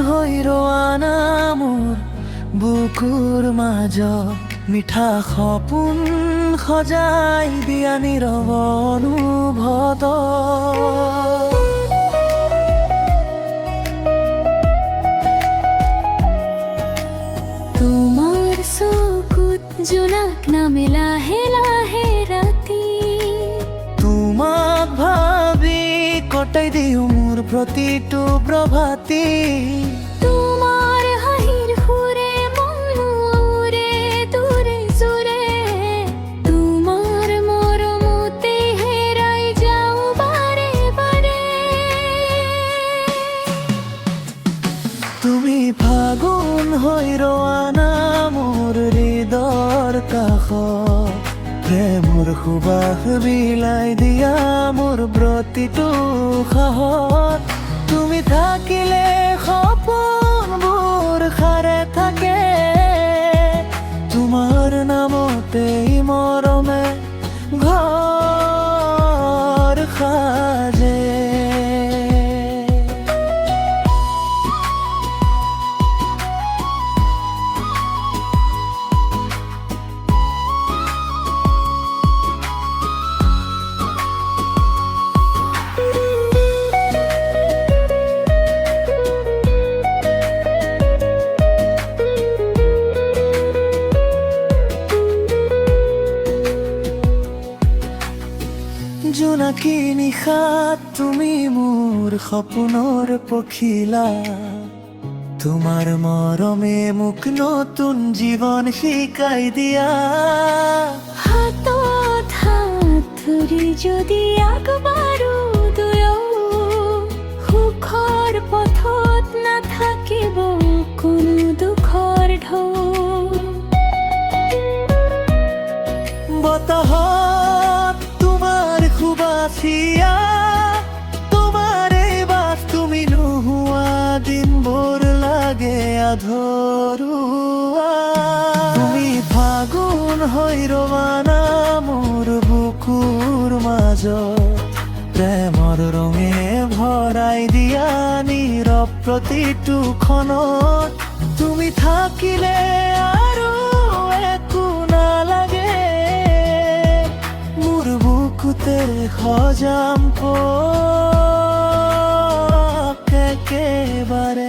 হৈ ৰোৱানা মোৰ বুকুৰ মাজত মিঠা সপোন সজাই দিয়া নীৰৱ অনুভৱত। তোমাৰ চকুত জোনাক নামে লাহে লাহে ৰাতি, তোমাক ভাবি কটাই দিওঁ মোৰ প্ৰতিটো প্ৰভাতী। তোমাৰ হাঁহিৰ সুৰে মন উৰে দূৰে জোৰে, তোমাৰ মৰমতে হেৰাই যাওঁ বাৰে বাৰে। তুমি ফাগুন হৈ ৰোৱানা মোৰ হৃদয়ৰ কাষত, প্ৰেমৰ সুবাস বিলাই দিয়া মোৰ প্ৰতিটো সাহত। তুমি থাকিলে সপোনবোৰ সাৰে থাকে, তোমাৰ নামতেই মৰমে ঘৰ সাজে। জোনাকী নিশাত তুমি মোৰ সপোনৰ পখিলা, তোমাৰ মৰমে মোক নতুন জীৱন শিকাই দিয়া। হাতত হাত ধৰি যদি আগবাঢ়ো দুয়ো, সুখৰ পথত নাথাকিব কোনো দুখৰ ঢৌ। বতাহত তোমাৰ সুবাসিয়া, তোমাৰ এই বাস তুমি নোহোৱা দিনবোৰ লাগে আধৰুৱা। তুমি ফাগুন হৈ ৰোৱানা মোৰ বুকুৰ মাজত, প্ৰেমৰ ৰঙে ভৰাই দিয়া নীৰৱ প্ৰতিটো ক্ষণত। তুমি থাকিলে আৰু একো নালাগে, মোৰ বুকুতে সজাম একেবাৰে।